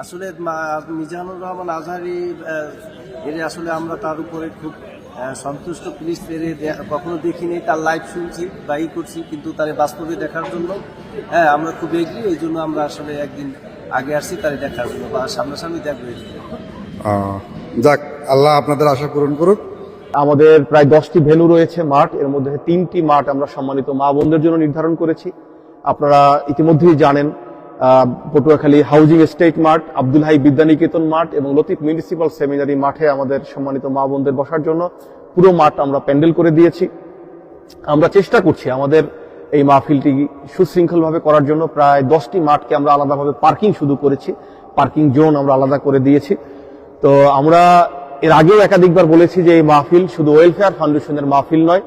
আসলে মিজানুর রহমান আজহারি এর আসলে আমরা তার উপরে খুব সন্তুষ্ট। প্লিজ কখনো দেখিনি, তার লাইভ শুনছি বা করছি, কিন্তু তার বাস্তবে দেখার জন্য আমরা খুব এগিয়ে। এই জন্য আমরা আসলে একদিন আগে আসছি তারে দেখার জন্য, বা সামনাসামনি দেখবো। যাক, আল্লাহ আপনাদের আশা পূরণ করুক। আমাদের প্রায় 10টি ভেন্যু রয়েছে মাঠ, এর মধ্যে 3টি মাঠ আমরা সম্মানিত মা বোনদের জন্য নির্ধারণ করেছি। আপনারা ইতিমধ্যেই জানেন, পটুয়াখালী হাউজিং এস্টেট মাঠ, আব্দুল হাই বিদ্যানিকেতন মাঠ এবং লতিফ মিউনিসিপাল সেমিনারি মাঠে আমাদের সম্মানিত মা বোনদের বসার জন্য পুরো মাঠ আমরা প্যান্ডেল করে দিয়েছি। আমরা চেষ্টা করছি আমাদের এই মাহফিলটি সুশৃঙ্খলভাবে করার জন্য। প্রায় 10টি মাঠকে আমরা আলাদাভাবে পার্কিং শুধু করেছি, পার্কিং জোন আমরা আলাদা করে দিয়েছি। তো আমরা এর আগেও একাধিকবার বলেছি যে এই মাহফিল শুধু ওয়েলফেয়ার ফাউন্ডেশনের মাহফিল নয়,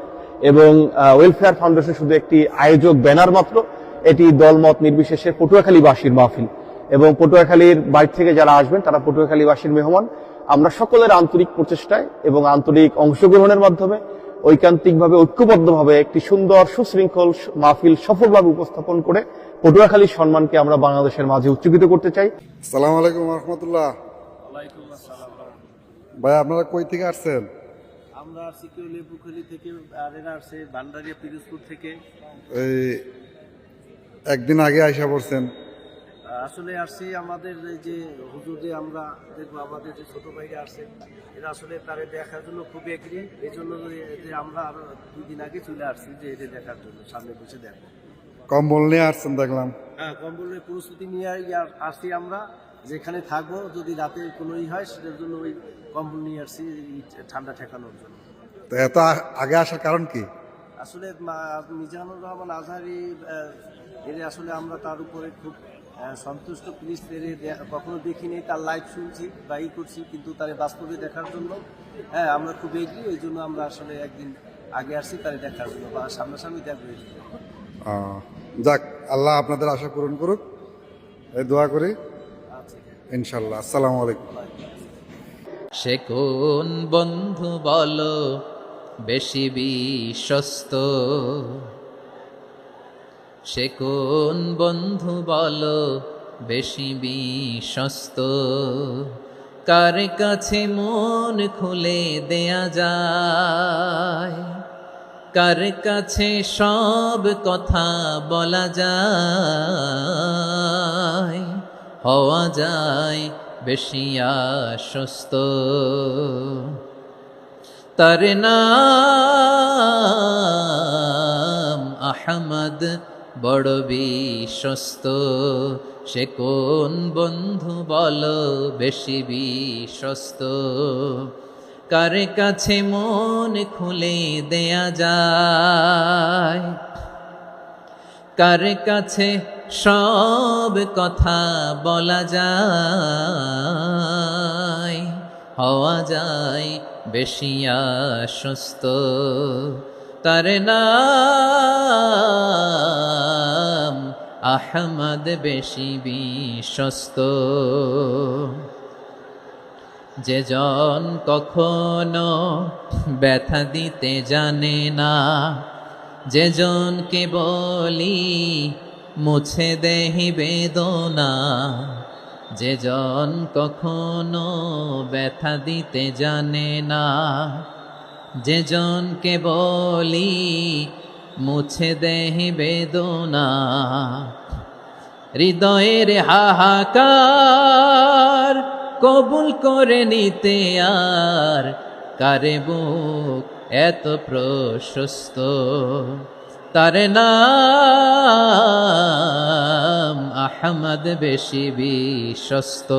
এবং ওয়েলফেয়ার ফাউন্ডেশন শুধু একটি আয়োজক ব্যানার মাত্র। এটি দলমত নির্বিশেষে পটুয়াখালীবাসীর মাহফিল, এবং পটুয়াখালীর বাইরে থেকে যারা আসবেন তারা পটুয়াখালীবাসীর মেহমান। আমরা সকলের আন্তরিক প্রচেষ্টায় এবং আন্তরিক অংশগ্রহণের মাধ্যমে ঐকান্তিকভাবে ঐক্যবদ্ধভাবে একটি সুন্দর সুশৃঙ্খল মাহফিল সফলভাবে উপস্থাপন করে পটুয়াখালীর সম্মানকে আমরা বাংলাদেশের মাঝে উচ্চকিত করতে চাই। আসসালামু আলাইকুম রহমতুল্লাহ। ভাই, আপনারা কই থেকে আসছেন? আমরা আসছি লেবুখালী থেকে, আর এরা আসছে ভান্ডারিয়া পিরোজপুর থেকে। এই একদিন আগে আইসা পড়ছেন? আসলে আসছি আমাদের যে হুজুর, যে আমরা দেখবো আমাদের যে ছোট ভাইরা আসছে, এরা আসলে তারে দেখার জন্য খুব এগ্রি। এই জন্য যে আমরা আরো 2 দিন আগে চলে আসছি যে এটা দেখার জন্য, সামনে বসে দেখবো। কম্বল নিয়ে আসছেন দেখলাম। হ্যাঁ, কম্বলের প্রস্তুতি নিয়ে আসছি আমরা, যেখানে থাকবো যদি রাতে কোনো হয় সেটার জন্য ওই কম্বল নিয়ে আসছি ঠান্ডা ঠেকানোর জন্য। তো এত আগে আসার কারণ কি? আসলে মিজানুর রহমান আজহারি এর আসলে আমরা তার উপরে খুব সন্তুষ্ট। প্লিজ কখনো দেখিনি, তার লাইভ শুনছি বা করছি, কিন্তু তার বাস্তবে দেখার জন্য আমরা খুব এগিয়ে। এই জন্য আমরা আসলে একদিন আগে আসছি তারে দেখার জন্য, বা সামনাসামনি দেখবো। যাক, আল্লাহ আপনাদের আশা পূরণ করুক, এই দোয়া করি ইনশাল্লাহ। আসসালামু আলাইকুম। সে কোন বন্ধু বলো বেশি বিশ্বস্ত, সে কোন বন্ধু বলো বেশি বিশ্বস্ত, কার কাছে মন খুলে দেয়া যায়, কার কাছে সব কথা বলা যায়, হওয়া যায় বেশি আশ্বস্ত। তার নাম আহমদ, বড় বিশ্বস্ত। সে কোন বন্ধু বলো বেশি বিশ্বস্ত, কার কাছে মন খুলে দেয়া যায়, কার কাছে সব কথা বলা যায়, হওয়া যায় বেশি আশ্বস্ত। তার নাম আহমদ, বেশি বিশ্বস্ত। যে জন কখনো ব্যথা দিতে জানে না, যে জনকে বলি মুছে দেহি বেদনা, যে জন কখনো ব্যথা দিতে জানে না, যে জনকে বলি মুছে দেহি বেদনা, হৃদয়ের হাহাকার কবুল করে নিতে আর কারে বুক এত প্রশস্ত। তার নাম আহমদ, বেশি বিশ্বস্ত।